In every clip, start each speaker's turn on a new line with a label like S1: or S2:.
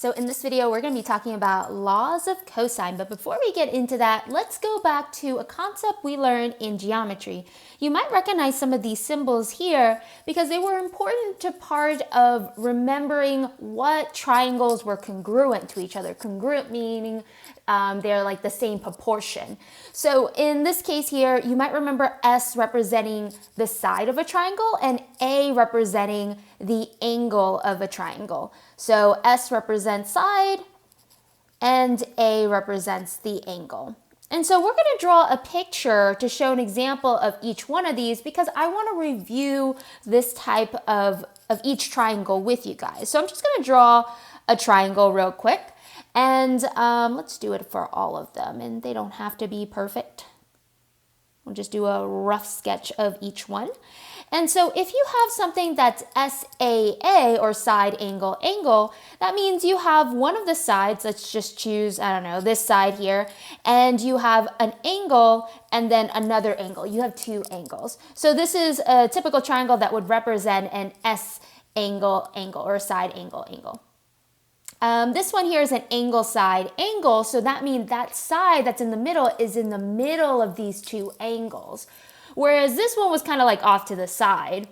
S1: So in this video, we're going to be talking about laws of cosine. But before we get into that, let's go back to a concept we learned in geometry. You might recognize some of these symbols here because they were important to part of remembering what triangles were congruent to each other. Congruent meaning they're like the same proportion. So in this case here, you might remember S representing the side of a triangle and A representing the angle of a triangle. So S represents side and A represents the angle. And so we're going to draw a picture to show an example of each one of these because I want to review this type of each triangle with you guys. So I'm just going to draw a triangle real quick. And let's do it for all of them, and they don't have to be perfect. We'll just do a rough sketch of each one. And so if you have something that's SAA or side angle angle, that means you have one of the sides, let's just choose, I don't know, this side here, and you have an angle and then another angle. You have two angles. So this is a typical triangle that would represent an S angle angle or side angle angle. This one here is an angle side angle, so that means that side that's in the middle is in the middle of these two angles. Whereas this one was kind of like off to the side.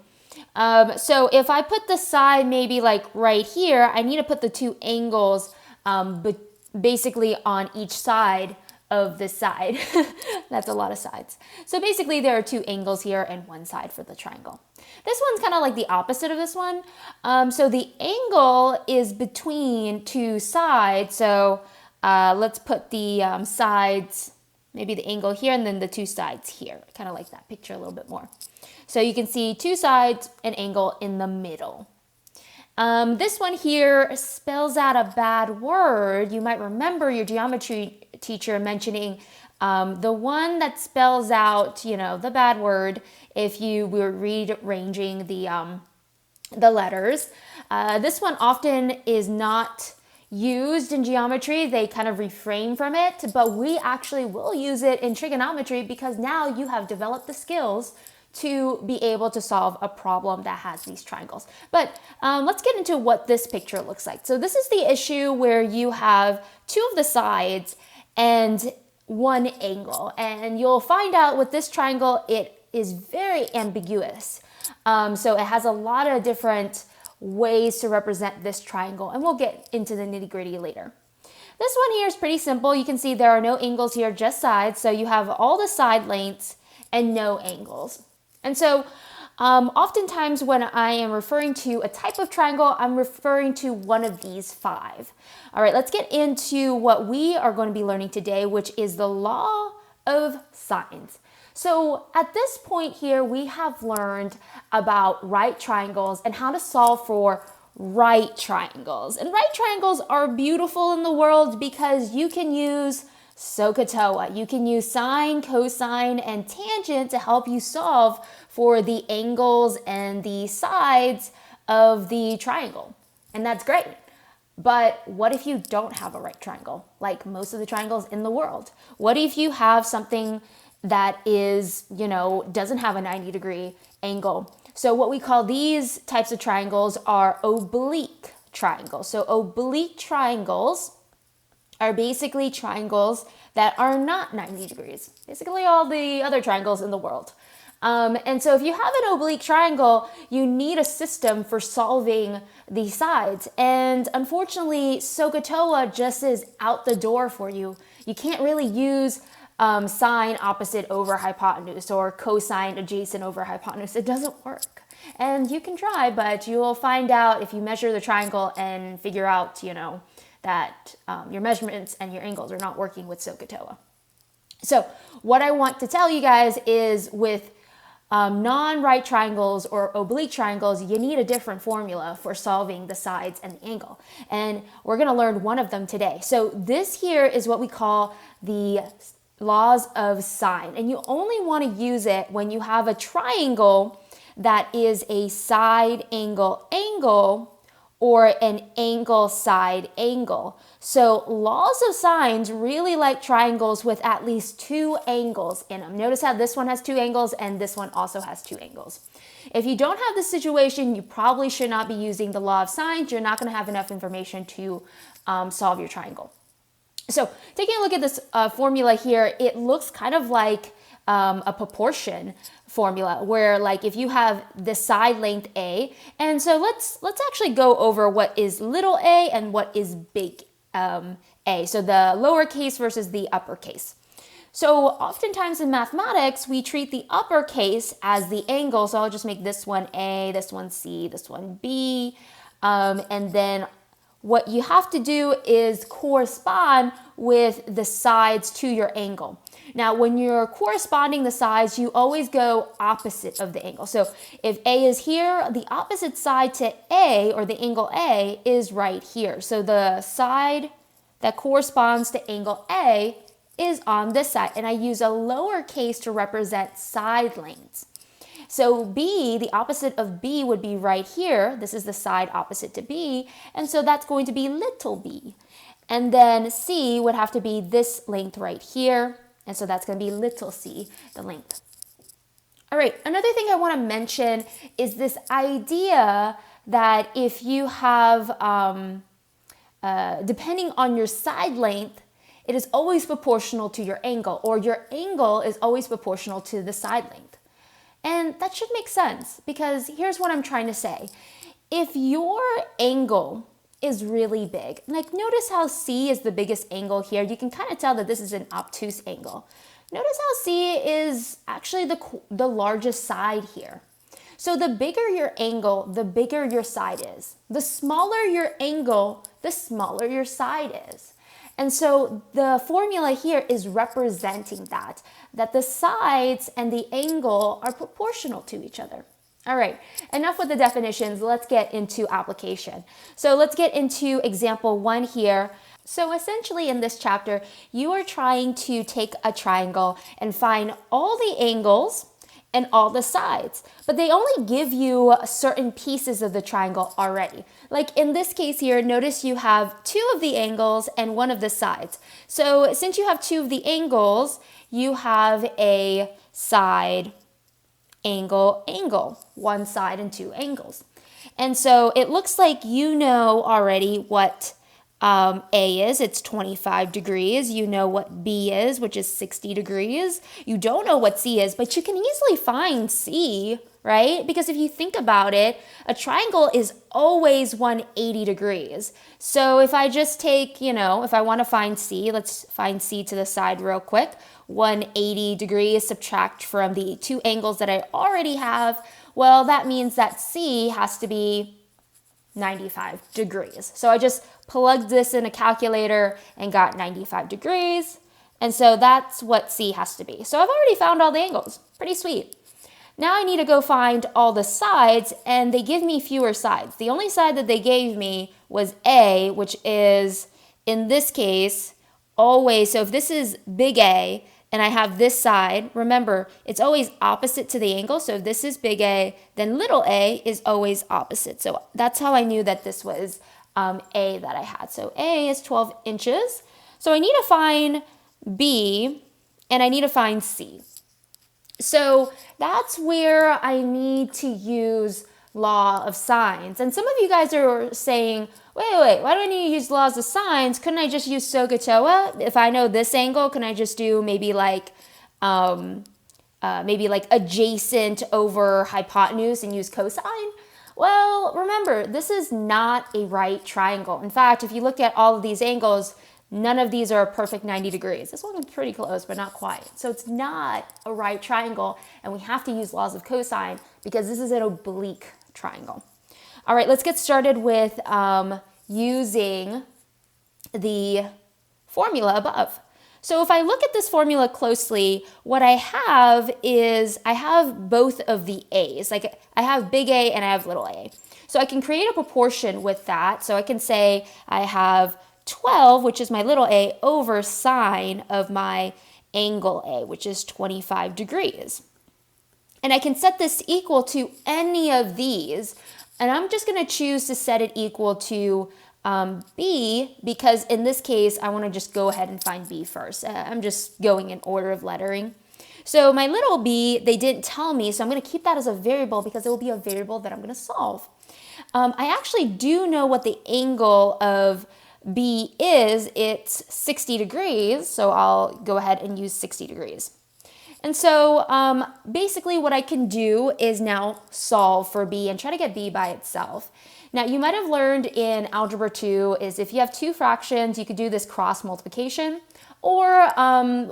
S1: So if I put the side maybe like right here, I need to put the two angles basically on each side of the side. That's a lot of sides. So basically there are two angles here and one side for the triangle. This one's kind of like the opposite of this one. So the angle is between two sides. So let's put the sides, maybe the angle here and then the two sides here. Kind of like that picture a little bit more. So you can see two sides, an angle in the middle. This one here spells out a bad word. You might remember your geometry teacher mentioning the one that spells out, the bad word if you were rearranging the letters. This one often is not used in geometry. They kind of refrain from it, but we actually will use it in trigonometry because now you have developed the skills to be able to solve a problem that has these triangles. But let's get into what this picture looks like. So this is the issue where you have two of the sides and one angle. And you'll find out with this triangle, it is very ambiguous. So it has a lot of different ways to represent this triangle, and we'll get into the nitty-gritty later. This one here is pretty simple. You can see there are no angles here, just sides. So you have all the side lengths and no angles. And so oftentimes when I am referring to a type of triangle, I'm referring to one of these five. All right, let's get into what we are going to be learning today, which is the law of sines. So at this point here, we have learned about right triangles and how to solve for right triangles. And right triangles are beautiful in the world because you can use SOHCAHTOA. You can use sine, cosine, and tangent to help you solve for the angles and the sides of the triangle. And that's great. But what if you don't have a right triangle, like most of the triangles in the world? What if you have something that is, doesn't have a 90-degree angle? So what we call these types of triangles are oblique triangles. So oblique triangles are basically triangles that are not 90 degrees. Basically all the other triangles in the world. And so if you have an oblique triangle, you need a system for solving the sides. And unfortunately, SOHCAHTOA just is out the door for you. You can't really use sine opposite over hypotenuse or cosine adjacent over hypotenuse. It doesn't work. And you can try, but you will find out if you measure the triangle and figure out, that your measurements and your angles are not working with SOHCAHTOA. So what I want to tell you guys is with non-right triangles or oblique triangles, you need a different formula for solving the sides and the angle. And we're going to learn one of them today. So this here is what we call the laws of sine. And you only want to use it when you have a triangle that is a side angle angle or an angle side angle. So laws of sines really like triangles with at least two angles in them. Notice how this one has two angles and this one also has two angles. If you don't have this situation, you probably should not be using the law of sines. You're not going to have enough information to solve your triangle. So taking a look at this formula here, it looks kind of like a proportion formula where like if you have the side length A, and so let's actually go over what is little a and what is big A. So the lowercase versus the uppercase. So oftentimes in mathematics, we treat the uppercase as the angle. So I'll just make this one A, this one C, this one B, and then what you have to do is correspond with the sides to your angle. Now, when you're corresponding the sides, you always go opposite of the angle. So if A is here, the opposite side to A, or the angle A, is right here. So the side that corresponds to angle A is on this side. And I use a lowercase to represent side lengths. So B, the opposite of B would be right here. This is the side opposite to B. And so that's going to be little b. And then C would have to be this length right here. And so that's going to be little c, the length. All right, another thing I want to mention is this idea that if you have, depending on your side length, it is always proportional to your angle, or your angle is always proportional to the side length. And that should make sense, because here's what I'm trying to say. If your angle is really big, like notice how C is the biggest angle here. You can kind of tell that this is an obtuse angle. Notice how C is actually the largest side here. So the bigger your angle, the bigger your side is. The smaller your angle, the smaller your side is. And so the formula here is representing that the sides and the angle are proportional to each other. All right, enough with the definitions. Let's get into application. So let's get into example 1 here. So essentially in this chapter, you are trying to take a triangle and find all the angles and all the sides, but they only give you certain pieces of the triangle already. Like in this case here, notice you have 2 of the angles and 1 of the sides. So since you have 2 of the angles, you have a side, angle, angle, 1 side and 2 angles. And so it looks like you know already what A is, it's 25 degrees. You know what B is, which is 60 degrees. You don't know what C is, but you can easily find C, right? Because if you think about it, a triangle is always 180 degrees. So if I just take, if I want to find C, let's find C to the side real quick. 180 degrees, subtract from the 2 angles that I already have. Well, that means that C has to be 95 degrees. So I just plugged this in a calculator and got 95 degrees. And so that's what C has to be. So I've already found all the angles. Pretty sweet. Now I need to go find all the sides, and they give me fewer sides. The only side that they gave me was A, which is, in this case, always, so if this is big A, and I have this side, remember, it's always opposite to the angle. So if this is big A, then little a is always opposite. So that's how I knew that this was A that I had. So A is 12 inches. So I need to find B, and I need to find C. So that's where I need to use law of sines. And some of you guys are saying, wait, why do I need to use laws of sines? Couldn't I just use SOHCAHTOA? If I know this angle, can I just do maybe like adjacent over hypotenuse and use cosine? Well, remember, this is not a right triangle. In fact, if you look at all of these angles, none of these are a perfect 90 degrees. This one is pretty close, but not quite. So it's not a right triangle, and we have to use laws of cosine because this is an oblique triangle. All right, let's get started with using the formula above. So if I look at this formula closely, what I have is I have both of the A's. Like I have big A and I have little a. So I can create a proportion with that. So I can say I have 12, which is my little a, over sine of my angle A, which is 25 degrees. And I can set this equal to any of these. And I'm just going to choose to set it equal to B, because in this case, I want to just go ahead and find B first. I'm just going in order of lettering. So my little b, they didn't tell me, so I'm going to keep that as a variable because it will be a variable that I'm going to solve. I actually do know what the angle of B is. It's 60 degrees, so I'll go ahead and use 60 degrees. And so basically what I can do is now solve for B and try to get B by itself. Now you might have learned in Algebra 2 is if you have two fractions, you could do this cross multiplication, or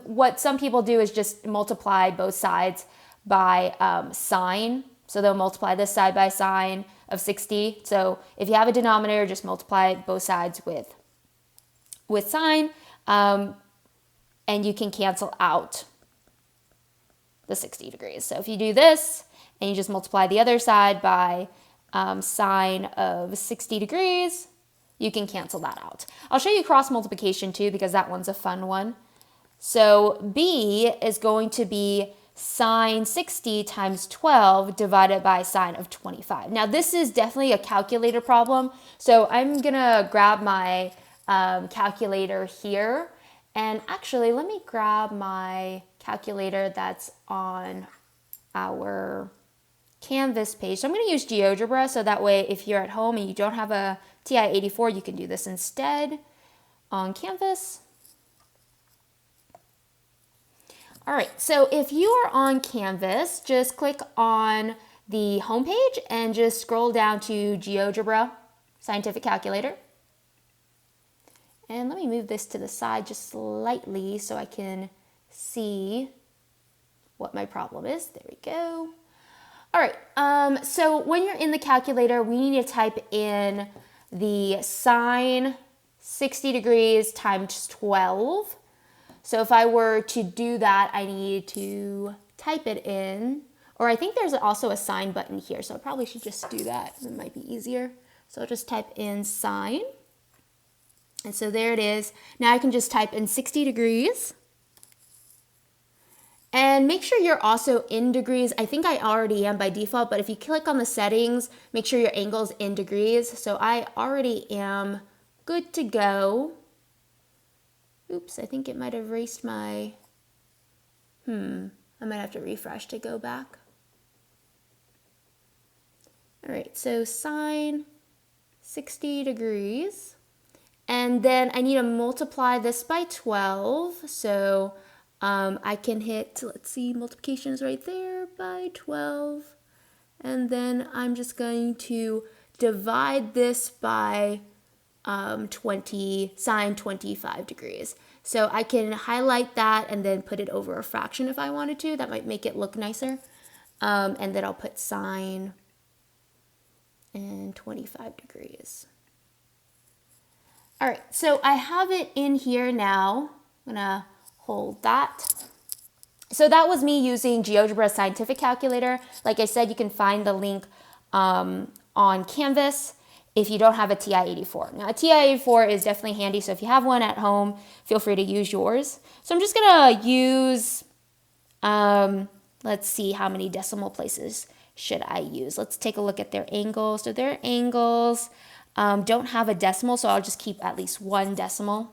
S1: what some people do is just multiply both sides by sine. So they'll multiply this side by sine of 60. So if you have a denominator, just multiply both sides with sine, and you can cancel out the 60 degrees. So if you do this and you just multiply the other side by sine of 60 degrees, you can cancel that out. I'll show you cross multiplication too because that one's a fun one. So B is going to be sine 60 times 12 divided by sine of 25. Now this is definitely a calculator problem, so I'm gonna grab my calculator here, and actually let me grab my calculator that's on our Canvas page. So I'm going to use GeoGebra, so that way if you're at home and you don't have a TI-84, you can do this instead on Canvas. All right, so if you are on Canvas, just click on the home page and just scroll down to GeoGebra Scientific Calculator. And let me move this to the side just slightly so I can see what my problem is. There we go. All right, so when you're in the calculator, we need to type in the sine 60 degrees times 12. So if I were to do that, I need to type it in, or I think there's also a sine button here, so I probably should just do that. It might be easier. So I'll just type in sine. And so there it is. Now I can just type in 60 degrees. And make sure you're also in degrees. I think I already am by default, but if you click on the settings, make sure your angle is in degrees. So I already am good to go. Oops, I think it might have erased my, I might have to refresh to go back. All right, so sine 60 degrees. And then I need to multiply this by 12. So I can hit, let's see, multiplication is right there by 12. And then I'm just going to divide this by 20, sine 25 degrees. So I can highlight that and then put it over a fraction if I wanted to. That might make it look nicer. And then I'll put sine and 25 degrees. All right, so I have it in here now. I'm gonna hold that. So that was me using GeoGebra Scientific Calculator. Like I said, you can find the link on Canvas if you don't have a TI-84. Now a TI-84 is definitely handy, so if you have one at home, feel free to use yours. So I'm just gonna use, let's see, how many decimal places should I use? Let's take a look at their angles. So their angles don't have a decimal, so I'll just keep at least one decimal.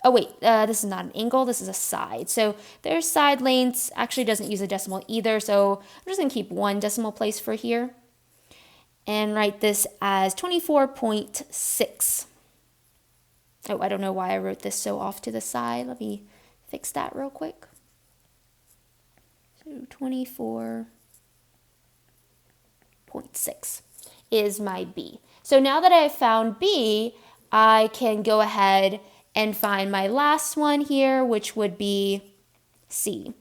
S1: Oh wait, this is not an angle, this is a side. So their side lengths actually doesn't use a decimal either, so I'm just gonna keep one decimal place for here and write this as 24.6. Oh, I don't know why I wrote this so off to the side. Let me fix that real quick. So 24.6 is my B. So now that I've found B, I can go ahead and find my last one here, which would be C.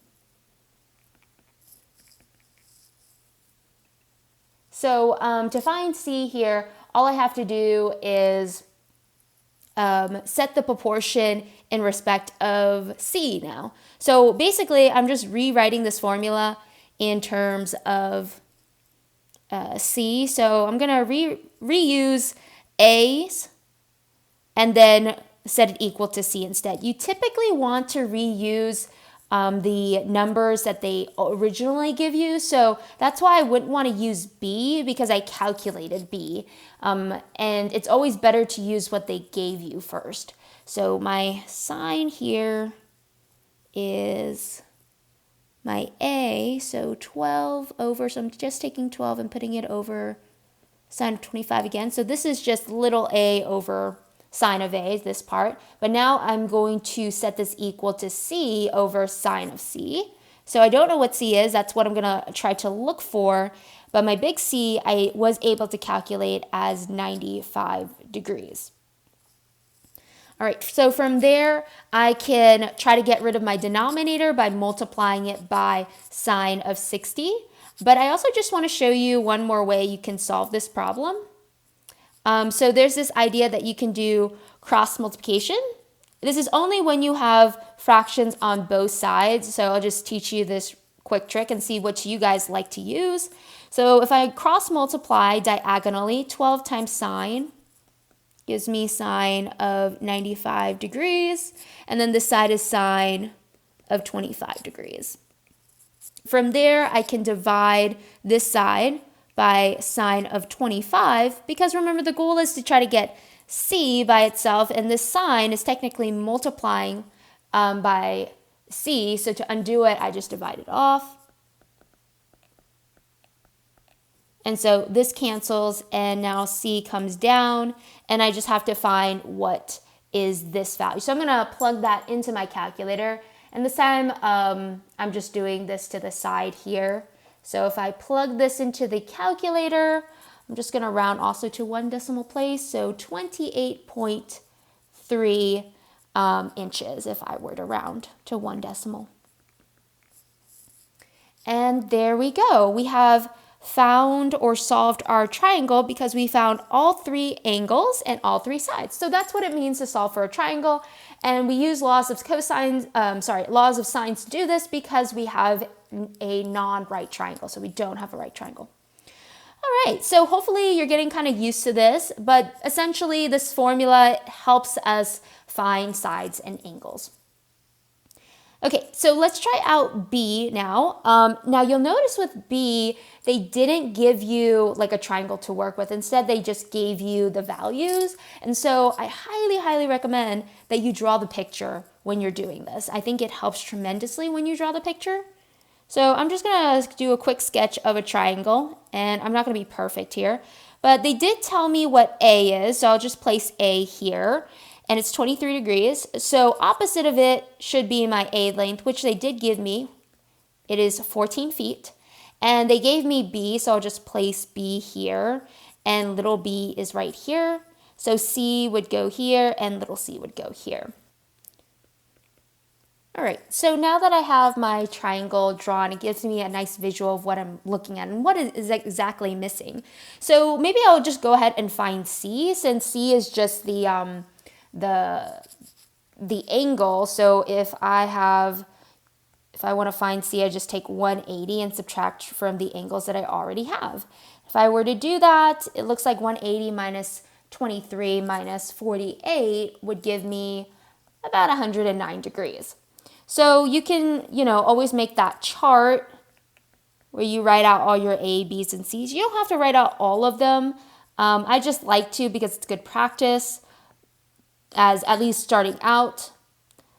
S1: So to find C here, all I have to do is set the proportion in respect of C now. So basically, I'm just rewriting this formula in terms of C. So I'm gonna reuse A's and then set it equal to C instead. You typically want to reuse the numbers that they originally give you. So that's why I wouldn't want to use B, because I calculated B. And it's always better to use what they gave you first. So my sine here is my a, so 12 over, so I'm just taking 12 and putting it over sine of 25 again. So this is just little a over sine of a, this part. But now I'm going to set this equal to c over sine of c. So I don't know what c is. That's what I'm going to try to look for. But my big C I was able to calculate as 95 degrees. All right, so from there, I can try to get rid of my denominator by multiplying it by sine of 60. But I also just want to show you one more way you can solve this problem. So there's this idea that you can do cross multiplication. This is only when you have fractions on both sides. So I'll just teach you this quick trick and see what you guys like to use. So if I cross multiply diagonally, 12 times sine gives me sine of 95 degrees. And then this side is sine of 25 degrees. From there, I can divide this side by sine of 25, because remember the goal is to try to get c by itself, and this sine is technically multiplying by c, so to undo it, I just divide it off. And so this cancels, and now c comes down, and I just have to find what is this value. So I'm going to plug that into my calculator, and this time I'm just doing this to the side here. So if I plug this into the calculator, I'm just going to round also to one decimal place, so 28.3 inches if I were to round to one decimal. And there we go. We have found or solved our triangle because we found all three angles and all three sides. So that's what it means to solve for a triangle. And we use laws of laws of sine to do this because we have a non-right triangle. So we don't have a right triangle. All right, so hopefully you're getting kind of used to this, but essentially this formula helps us find sides and angles. Okay, so let's try out B now. Now you'll notice with B, they didn't give you like a triangle to work with. Instead, they just gave you the values. And so I highly, highly recommend that you draw the picture when you're doing this. I think it helps tremendously when you draw the picture. So I'm just gonna do a quick sketch of a triangle, and I'm not gonna be perfect here, but they did tell me what A is, so I'll just place A here. And it's 23 degrees. So opposite of it should be my A length, which they did give me. It is 14 feet. And they gave me B, so I'll just place B here. And little b is right here. So C would go here and little c would go here. All right, so now that I have my triangle drawn, it gives me a nice visual of what I'm looking at and what is exactly missing. So maybe I'll just go ahead and find C, since C is just the angle. So if I want to find C, I just take 180 and subtract from the angles that I already have. If I were to do that, it looks like 180 minus 23 minus 48 would give me about 109 degrees. So you can, always make that chart where you write out all your A, B's, and C's. You don't have to write out all of them. I just like to because it's good practice as at least starting out.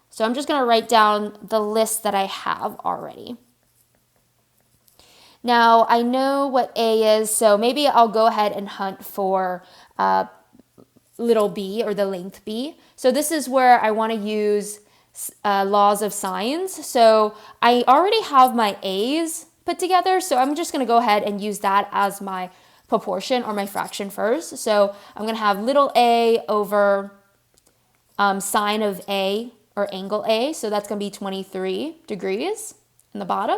S1: So I'm just going to write down the list that I have already. Now I know what A is, so maybe I'll go ahead and hunt for little b, or the length b. So this is where I want to use laws of sines. So I already have my A's put together, so I'm just going to go ahead and use that as my proportion or my fraction first. So I'm going to have little a over sine of A, or angle A, so that's going to be 23 degrees in the bottom.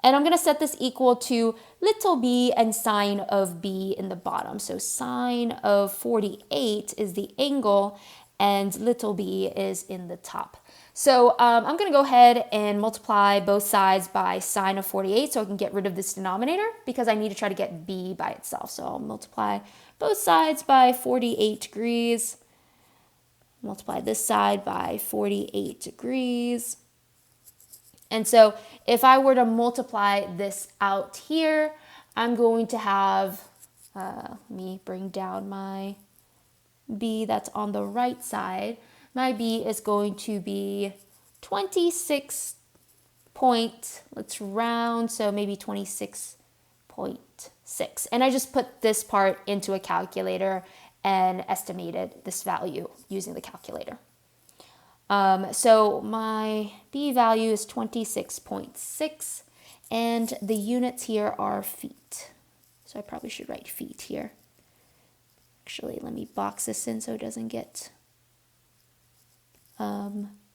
S1: And I'm going to set this equal to little b and sine of B in the bottom. So sine of 48 is the angle and little b is in the top. So I'm going to go ahead and multiply both sides by sine of 48 so I can get rid of this denominator because I need to try to get b by itself. So I'll multiply both sides by 48 degrees. Multiply this side by 48 degrees. And so if I were to multiply this out here, I'm going to have, let me bring down my b that's on the right side. My b is going to be 26 let's round, so maybe 26.6. And I just put this part into a calculator and estimated this value using the calculator. So my B value is 26.6, and the units here are feet. So I probably should write feet here. Actually, let me box this in so it doesn't get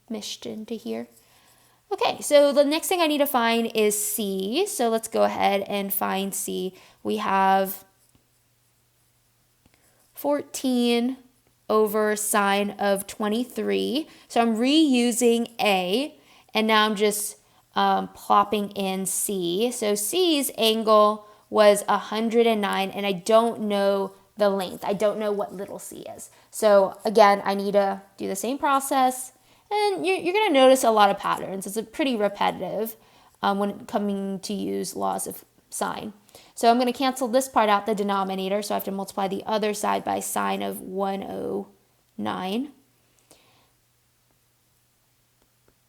S1: meshed into here. Okay, so the next thing I need to find is C. So let's go ahead and find C. We have 14 over sine of 23. So I'm reusing A, and now I'm just plopping in C. So C's angle was 109, and I don't know the length. I don't know what little c is. So again, I need to do the same process, and you're going to notice a lot of patterns. It's pretty repetitive when coming to use laws of sine. So I'm going to cancel this part out, the denominator, so I have to multiply the other side by sine of 109.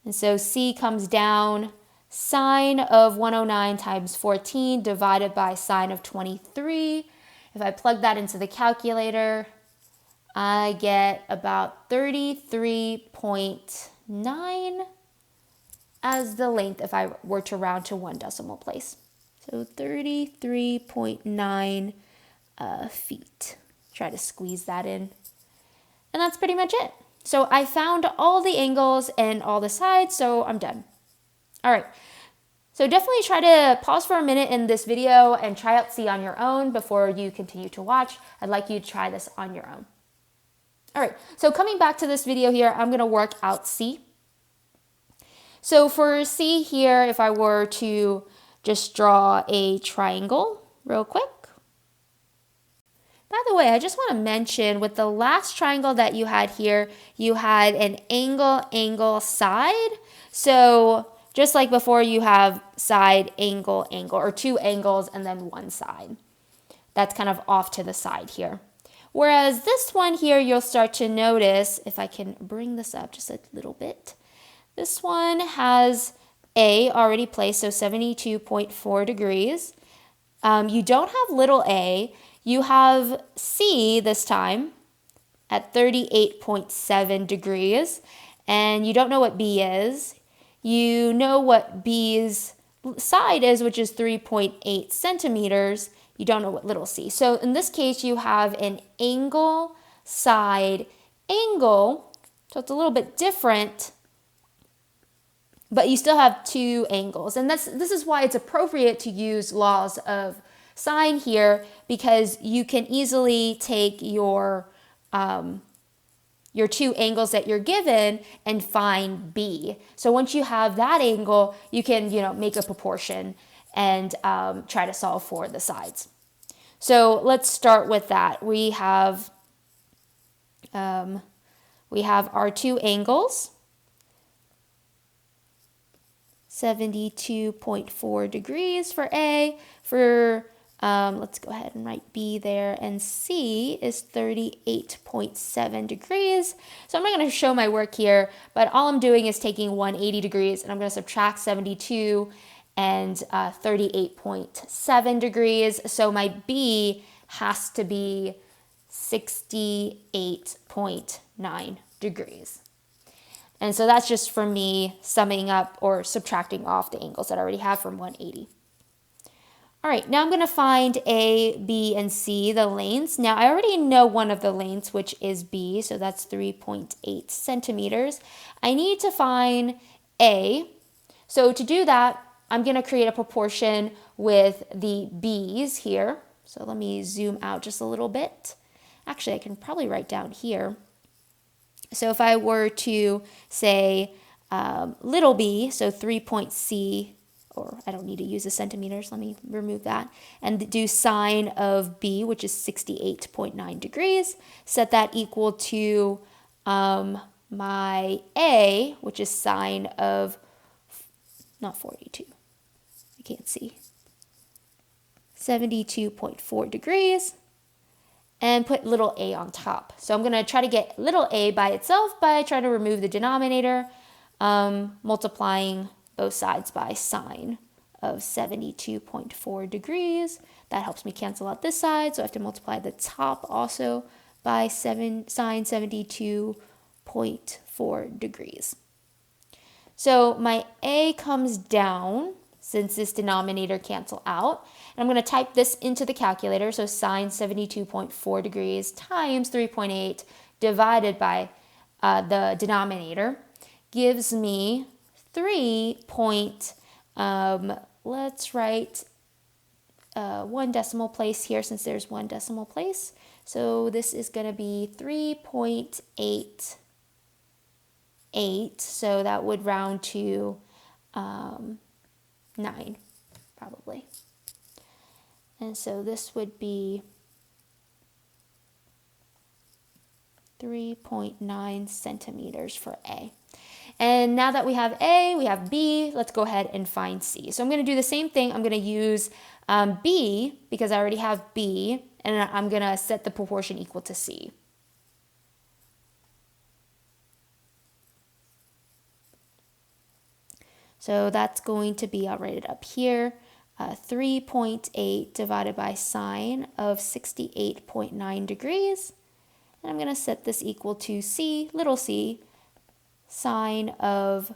S1: And so c comes down, sine of 109 times 14 divided by sine of 23. If I plug that into the calculator, I get about 33.9 as the length if I were to round to one decimal place. So 33.9 feet. Try to squeeze that in. And that's pretty much it. So I found all the angles and all the sides, so I'm done. All right. So definitely try to pause for a minute in this video and try out C on your own before you continue to watch. I'd like you to try this on your own. All right, so coming back to this video here, I'm gonna work out C. So for C here, if I were to just draw a triangle real quick. By the way, I just want to mention with the last triangle that you had here, you had an angle, angle, side. So just like before, you have side, angle, angle, or two angles and then one side. That's kind of off to the side here. Whereas this one here, you'll start to notice, if I can bring this up just a little bit, this one has A already placed, so 72.4 degrees. You don't have little a, you have C this time at 38.7 degrees, and you don't know what B is. You know what B's side is, which is 3.8 centimeters. You don't know what little c. So in this case, you have an angle, side, angle. So it's a little bit different, but you still have two angles. And this is why it's appropriate to use laws of sine here, because you can easily take your two angles that you're given and find B. So once you have that angle, you can, make a proportion and try to solve for the sides. So let's start with that. We have our two angles, 72.4 degrees for A. For let's go ahead and write B there, and C is 38.7 degrees. So I'm not going to show my work here, but all I'm doing is taking 180 degrees, and I'm going to subtract 72 and 38.7 degrees. So my B has to be 68.9 degrees. And so that's just for me summing up or subtracting off the angles that I already have from 180. All right, now I'm going to find A, B, and C, the lengths. Now, I already know one of the lengths, which is B, so that's 3.8 centimeters. I need to find A. So to do that, I'm going to create a proportion with the B's here. So let me zoom out just a little bit. Actually, I can probably write down here. So if I were to say little b, so 3.c, or I don't need to use the centimeters, let me remove that, and do sine of b, which is 68.9 degrees, set that equal to my a, which is sine of, not 42, I can't see, 72.4 degrees, and put little a on top. So I'm going to try to get little a by itself by trying to remove the denominator, multiplying both sides by sine of 72.4 degrees. That helps me cancel out this side, so I have to multiply the top also by sine 72.4 degrees. So my A comes down since this denominator cancel out. And I'm going to type this into the calculator. So sine 72.4 degrees times 3.8 divided by the denominator gives me 3. Let's write one decimal place here since there's one decimal place. So this is going to be 3.88. So that would round to 9 probably. And so this would be 3.9 centimeters for A. And now that we have A, we have B, let's go ahead and find C. So I'm going to do the same thing. I'm going to use B because I already have B, and I'm going to set the proportion equal to C. So that's going to be, I'll write it up here, 3.8 divided by sine of 68.9 degrees. And I'm going to set this equal to C, little c, sine of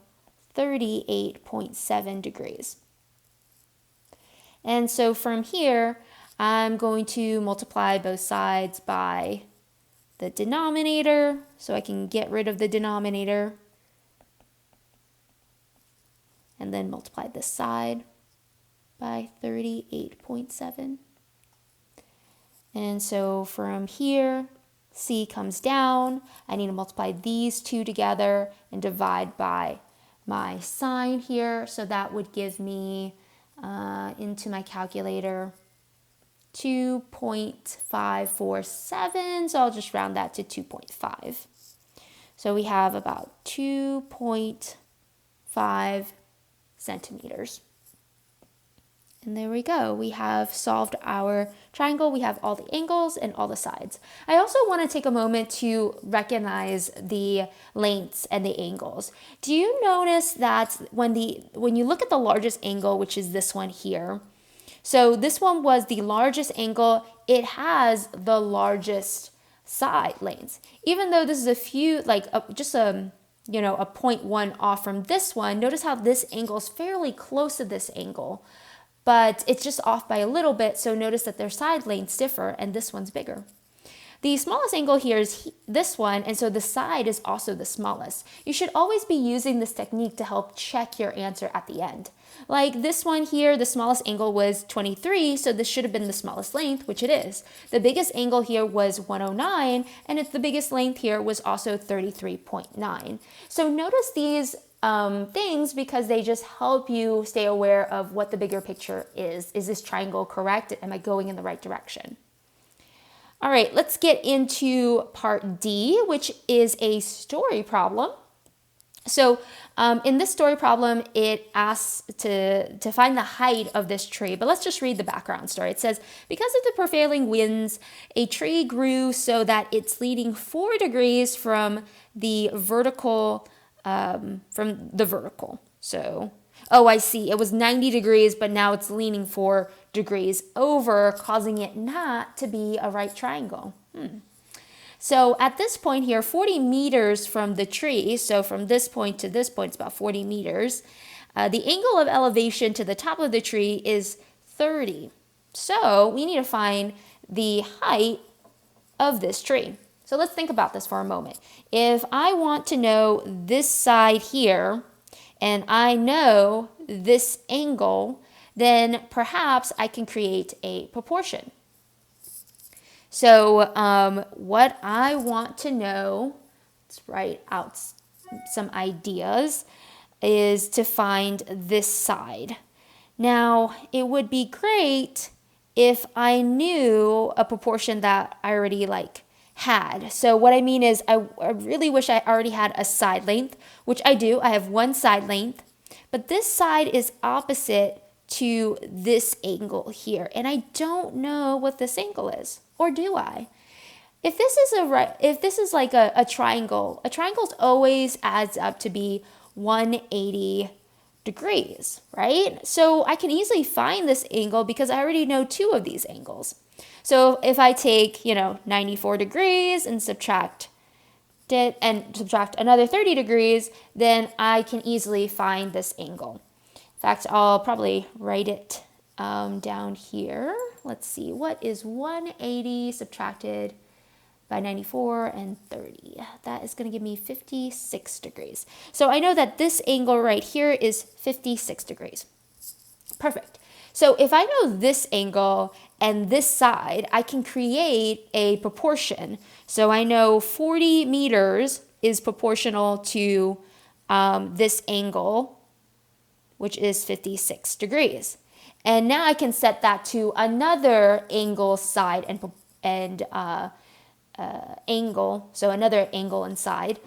S1: 38.7 degrees. And so from here, I'm going to multiply both sides by the denominator so I can get rid of the denominator. And then multiply this side by 38.7. And so from here, C comes down. I need to multiply these two together and divide by my sine here. So that would give me, into my calculator, 2.547. So I'll just round that to 2.5. So we have about 2.5 centimeters. And there we go. We have solved our triangle. We have all the angles and all the sides. I also want to take a moment to recognize the lengths and the angles. Do you notice that when you look at the largest angle, which is this one here, so this one was the largest angle, it has the largest side lengths. Even though this is a few, just a 0.1 off from this one, notice how this angle is fairly close to this angle, but it's just off by a little bit, so notice that their side lengths differ, and this one's bigger. The smallest angle here is this one, and so the side is also the smallest. You should always be using this technique to help check your answer at the end. Like this one here, the smallest angle was 23, so this should have been the smallest length, which it is. The biggest angle here was 109, and the biggest length here was also 33.9. So notice these things because they just help you stay aware of what the bigger picture is. Is this triangle correct? Am I going in the right direction? All right, let's get into part D, which is a story problem. So in this story problem, it asks to find the height of this tree, but let's just read the background story. It says, because of the prevailing winds, a tree grew so that it's leaning 4 degrees from the vertical. So, oh, I see. It was 90 degrees, but now it's leaning 4 degrees over, causing it not to be a right triangle. So at this point here, 40 meters from the tree, so from this point to this point, it's about 40 meters. The angle of elevation to the top of the tree is 30. So we need to find the height of this tree. So let's think about this for a moment. If I want to know this side here, and I know this angle, then perhaps I can create a proportion. So what I want to know, let's write out some ideas, is to find this side. Now, it would be great if I knew a proportion that I already had. So what I mean is I really wish I already had a side length, which I do. I have one side length, but this side is opposite to this angle here, and I don't know what this angle is, or do I? If this is like a triangle always adds up to be 180 degrees, right? So I can easily find this angle because I already know two of these angles. So if I take, 94 degrees and subtract another 30 degrees, then I can easily find this angle. In fact, I'll probably write it down here. Let's see, what is 180 subtracted by 94 and 30? That is going to give me 56 degrees. So I know that this angle right here is 56 degrees. Perfect. So if I know this angle and this side, I can create a proportion. So I know 40 meters is proportional to this angle, which is 56 degrees. And now I can set that to another angle side and angle, so another angle inside.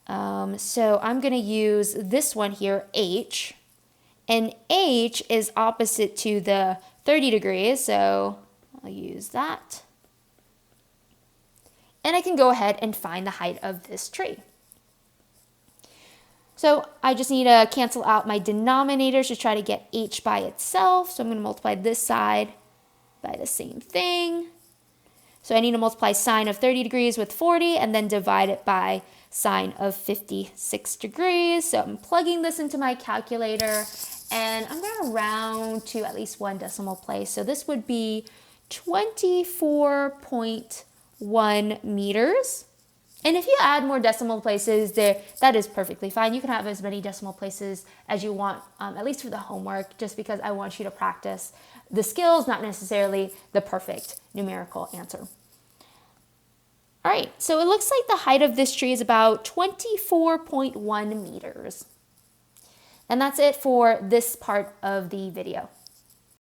S1: So I'm going to use this one here, H. And H is opposite to the 30 degrees, so I'll use that. And I can go ahead and find the height of this tree. So I just need to cancel out my denominators to try to get H by itself. So I'm going to multiply this side by the same thing. So I need to multiply sine of 30 degrees with 40 and then divide it by sine of 56 degrees. So I'm plugging this into my calculator and I'm going to round to at least one decimal place. So this would be 24.1 meters. And if you add more decimal places there, that is perfectly fine. You can have as many decimal places as you want, at least for the homework, just because I want you to practice the skills, not necessarily the perfect numerical answer. All right, so it looks like the height of this tree is about 24.1 meters. And that's it for this part of the video.